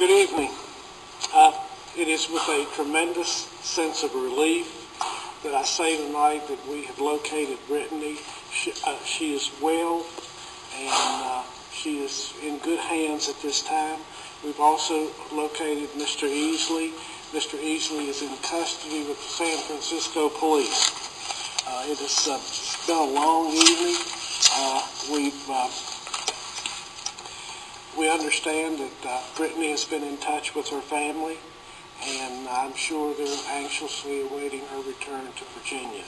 Good evening. It is with a tremendous sense of relief that I say tonight that we have located Brittany. She is well, and she is in good hands at this time. We've also located Mr. Easley. Mr. Easley is in custody with the San Francisco Police. It has been a long evening. We understand that Brittany has been in touch with her family, and I'm sure they're anxiously awaiting her return to Virginia.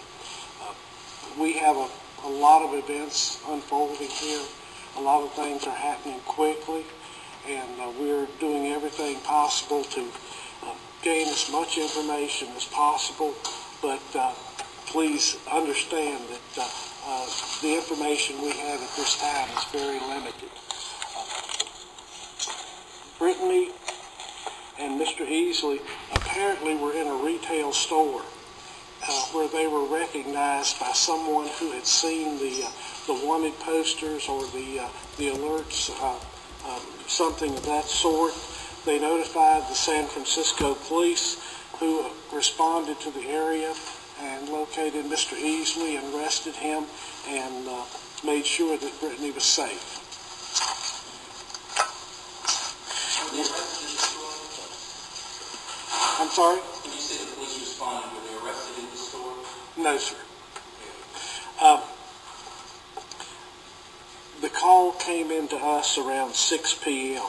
We have a lot of events unfolding here. A lot of things are happening quickly, and we're doing everything possible to gain as much information as possible, but please understand that the information we have at this time is very limited. Brittany and Mr. Easley apparently were in a retail store where they were recognized by someone who had seen the wanted posters or the alerts, something of that sort. They notified the San Francisco Police, who responded to the area and located Mr. Easley and arrested him and made sure that Brittany was safe. I'm sorry? When you say the police responded, were they arrested in the store? No, sir. The call came into us around 6 p.m.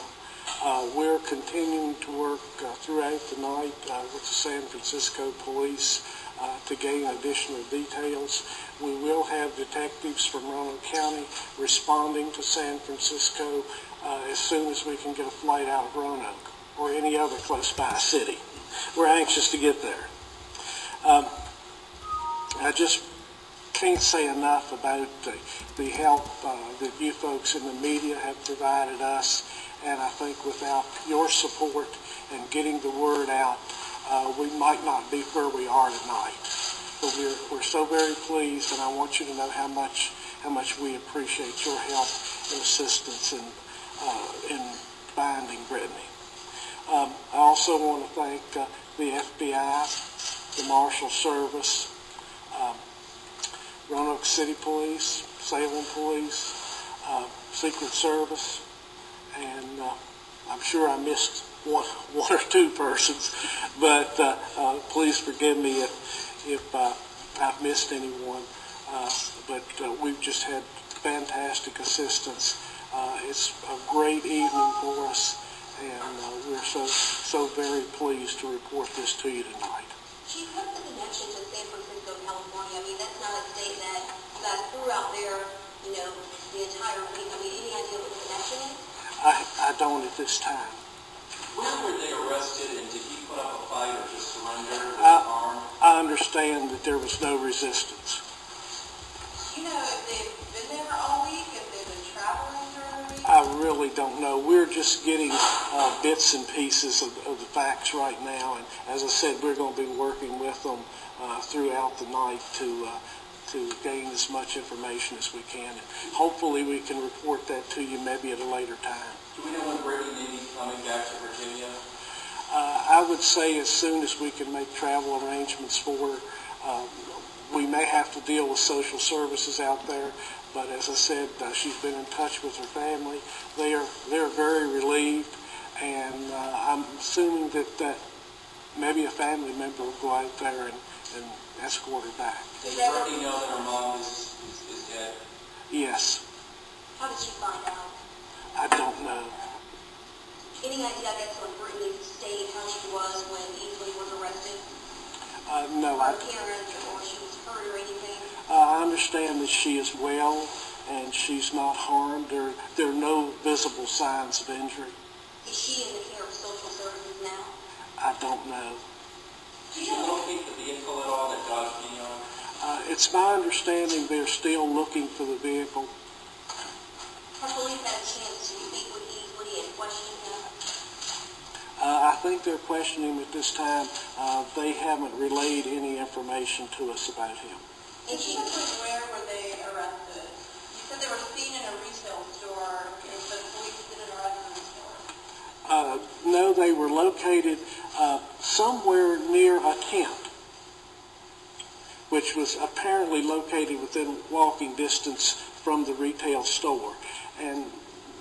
We're continuing to work throughout the night with the San Francisco Police to gain additional details. We will have detectives from Roanoke County responding to San Francisco as soon as we can get a flight out of Roanoke or any other close by city. We're anxious to get there. I just can't say enough about the help that you folks in the media have provided us, and I think without your support and getting the word out, we might not be where we are tonight. But we're so very pleased, and I want you to know how much we appreciate your help and assistance in finding Brittany. I also want to thank the FBI, the Marshal Service, Roanoke City Police, Salem Police, Secret Service, and I'm sure I missed one or two persons, but please forgive me if I've missed anyone. But we've just had fantastic assistance. It's a great evening for us, and we're so very pleased to report this to you tonight. Chief, what's the connection to San Francisco, California? I mean, that's not a state that you guys threw out there, the entire week. I mean, any idea what the connection is? I don't at this time. When were they arrested, and did he put up a fight or just surrender? I understand that there was no resistance. Do you know if they've been there all week, if they've been traveling during the week? I really don't know. We're just getting bits and pieces of the facts right now, and as I said, we're going to be working with them throughout the night to gain as much information as we can, and hopefully we can report that to you maybe at a later time. Do we know when Brittany may be coming back to Virginia? I would say as soon as we can make travel arrangements for her. We may have to deal with social services out there, but as I said, she's been in touch with her family. They're very relieved, and I'm assuming that maybe a family member will go out there and escort her back. Does Brittany know that her mom is dead? How Yes. did she find out? I don't know. Any idea, I guess, on Brittany's state, how she was when Easley was arrested? No. Her parents, or she was hurt or anything? I understand that she is well and she's not harmed. There are no visible signs of injury. Is she in the care of social services now? I don't know. Did you locate the vehicle at all that dodged me on? It's my understanding they're still looking for the vehicle. Have police had a chance to speak with Easley and question him? I think they're questioning him at this time. They haven't relayed any information to us about him. And where were they arrested? You said they were seen in a retail store, but police didn't arrest them in the store. No, they were located somewhere near a tent, which was apparently located within walking distance from the retail store. And,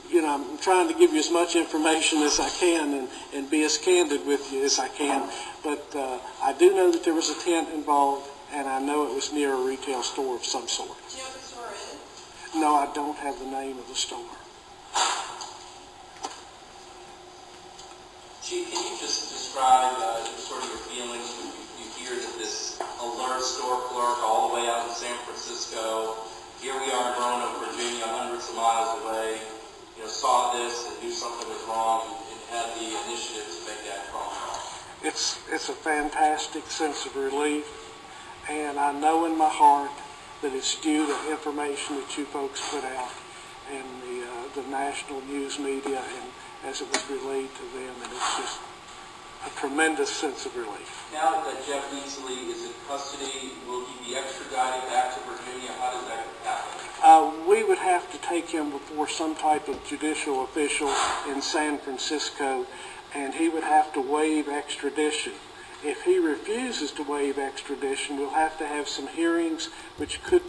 you know, I'm trying to give you as much information as I can and be as candid with you as I can. But I do know that there was a tent involved, and I know it was near a retail store of some sort. Do you know what the store is? No, I don't have the name of the store. Chief, can you just describe sort of your feelings when you hear that this alert store clerk all the way out in San Francisco, here we are in Roanoke, Virginia, hundreds of miles away, you know, saw this and knew something was wrong and had the initiative to make that phone call? It's a fantastic sense of relief, and I know in my heart that it's due to information that you folks put out in the national news media and as it was relayed to them, and it's just a tremendous sense of relief. Now that Jeff Easley is in custody, will he be extradited back to Virginia? How does that happen? We would have to take him before some type of judicial official in San Francisco, and he would have to waive extradition. If he refuses to waive extradition, we'll have to have some hearings, which could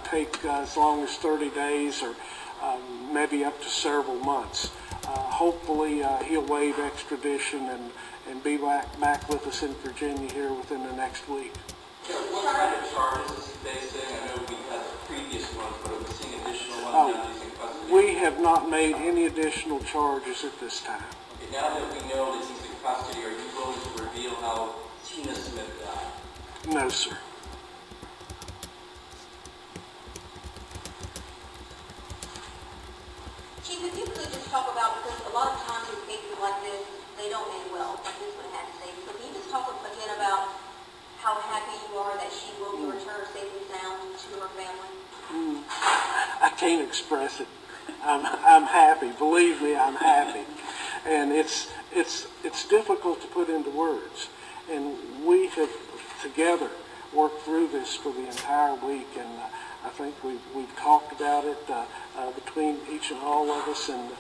take as long as 30 days or maybe up to several months. Hopefully he'll waive extradition and be back with us in Virginia here within the next week. Yeah, what kind of charges is he facing? I know we had the previous ones, but are we seeing additional ones now he's in custody? We have not made any additional charges at this time. Okay, now that we know that he's in custody, are you willing to reveal how Tina Smith died? No, sir. Chief, if you could just talk about, because a lot of times in cases like this, they don't end well, like this one had to say. So can you just talk again about how happy you are that she will be returned safe and sound to her family? I can't express it. I'm happy. Believe me, I'm happy. And it's difficult to put into words. And we have together worked through this for the entire week, and I think we've talked about it between each and all of us, and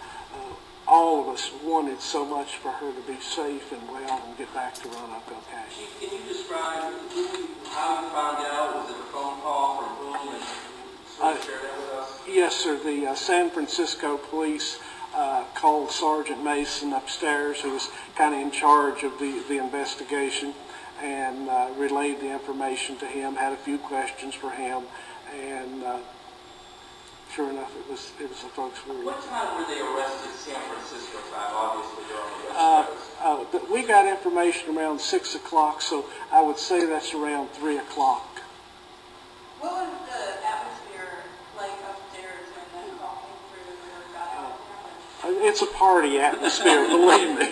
all of us wanted so much for her to be safe and well and get back to Roanoke okay. Chief, can you describe how you found out? Was it a phone call from whom, and sort of share that with us? Yes, sir. The San Francisco police called Sergeant Mason upstairs, who was kind of in charge of the investigation, and relayed the information to him, had a few questions for him, and sure enough, it was the folks we were. What time were they arrested? San Francisco time, obviously they're on the West Coast. We got information around 6 o'clock, so I would say that's around 3 o'clock. What was the atmosphere like upstairs when that call came through or got out? It's a party atmosphere, believe me.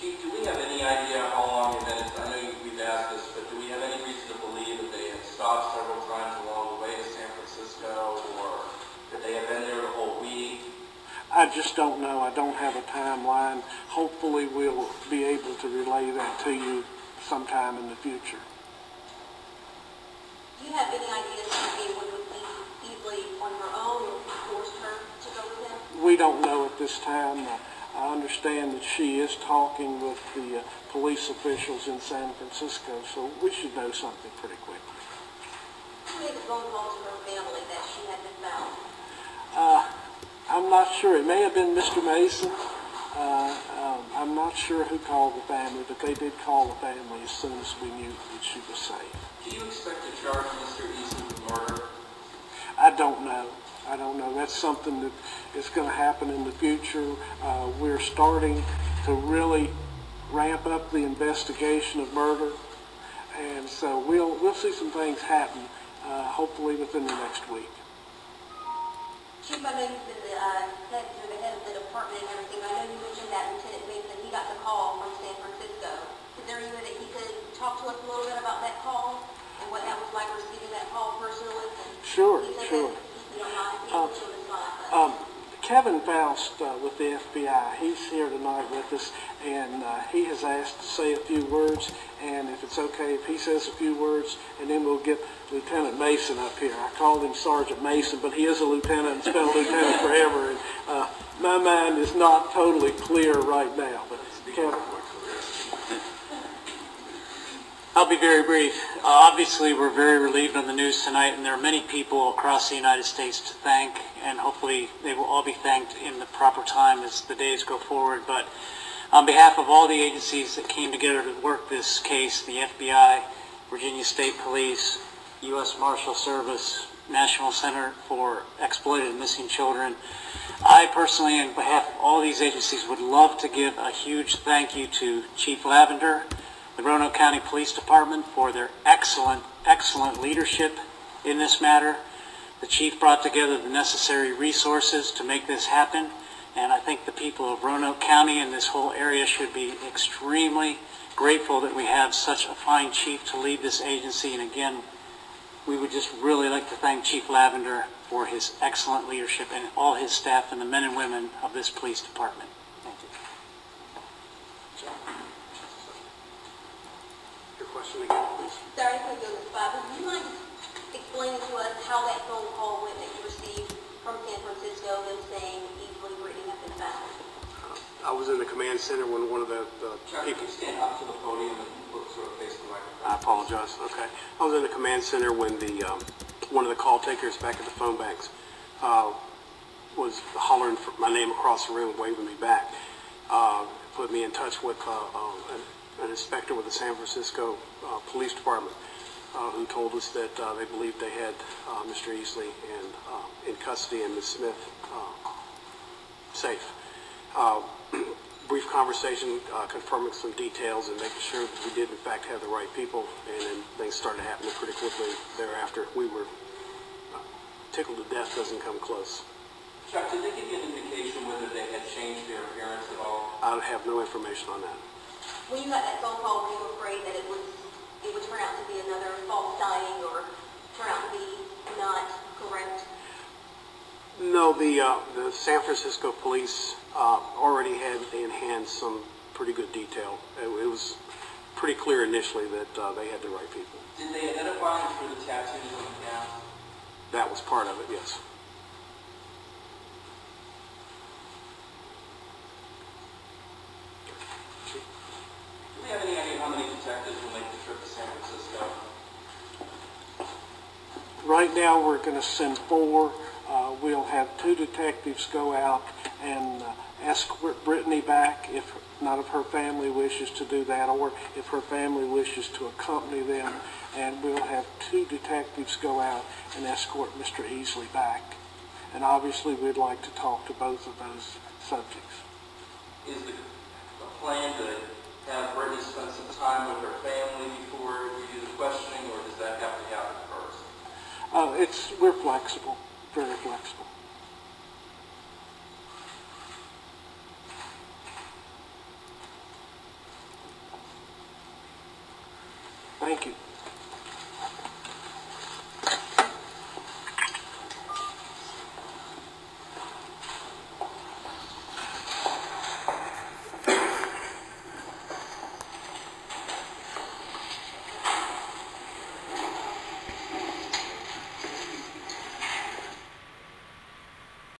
Chief, do we have any idea how long they've been? I know we've asked this, but do we have any reason to believe that they have stopped several times along the way to San Francisco, or that they have been there the whole week? I just don't know. I don't have a timeline. Hopefully we'll be able to relay that to you sometime in the future. Do you have any idea if they would be easily on her own, or if you forced her to go with him? We don't know at this time. I understand that she is talking with the police officials in San Francisco, so we should know something pretty quickly. Who made the phone call to her family that she had been found? I'm not sure. It may have been Mr. Mason. I'm not sure who called the family, but they did call the family as soon as we knew that she was safe. Do you expect to charge Mr. Easley with murder? I don't know. I don't know. That's something that is going to happen in the future. We're starting to really ramp up the investigation of murder, and so we'll see some things happen, hopefully within the next week. Chief, I know you've been the head of the department and everything. I know you mentioned that Lieutenant Mason, he got the call from San Francisco. Is there any way that he could talk to us a little bit about that call and what that was like receiving that call personally? Sure, sure. Kevin Faust with the FBI, he's here tonight with us, and he has asked to say a few words, and if it's okay if he says a few words, and then we'll get Lieutenant Mason up here. I called him Sergeant Mason, but he is a lieutenant, and has been a lieutenant forever. And, my my mind is not totally clear right now, but Kevin. I'll be very brief. Obviously, we're very relieved on the news tonight, and there are many people across the United States to thank, and hopefully they will all be thanked in the proper time as the days go forward. But on behalf of all the agencies that came together to work this case, the FBI, Virginia State Police, U.S. Marshal Service, National Center for Exploited and Missing Children, I personally, on behalf of all these agencies, would love to give a huge thank you to Chief Lavender, the Roanoke County Police Department, for their excellent leadership in this matter. The Chief brought together the necessary resources to make this happen, and I think the people of Roanoke County and this whole area should be extremely grateful that we have such a fine Chief to lead this agency. And again, we would just really like to thank Chief Lavender for his excellent leadership and all his staff and the men and women of this police department. Thank you. Your question again, please. Sorry to go this far, but would you mind explaining to us how that phone call went that you received from San Francisco, them saying easily Brittany had been found? I was in the command center when one of the Chuck, people... can you stand up to the podium and look sort of face the microphone? I apologize. Okay. I was in the command center when the one of the call takers back at the phone banks was hollering for my name across the room, waving me back. Put me in touch with an inspector with the San Francisco Police Department who told us that they believed they had Mr. Easley in custody and Ms. Smith safe. Brief conversation confirming some details and making sure that we did in fact have the right people, and then things started happening pretty quickly thereafter. We were tickled to death doesn't come close. Chuck, did they give you an indication whether they had changed their appearance at all? I have no information on that. When you got that phone call, were you afraid that it would turn out to be another false sighting or turn out to be not correct? No, the San Francisco police already had in hand some pretty good detail. It was pretty clear initially that they had the right people. Did they identify him through the tattoos on the gown? That was part of it, yes. Do we have any idea how many detectives will make the trip to San Francisco? Right now, we're going to send 4. We'll have 2 detectives go out and escort Brittany back if none of her family wishes to do that, or if her family wishes to accompany them. And we'll have 2 detectives go out and escort Mr. Easley back. And obviously, we'd like to talk to both of those subjects. Is the plan to have Brittany spend some time with her family before you do the questioning, or does that have to happen first? We're flexible, very flexible. Thank you.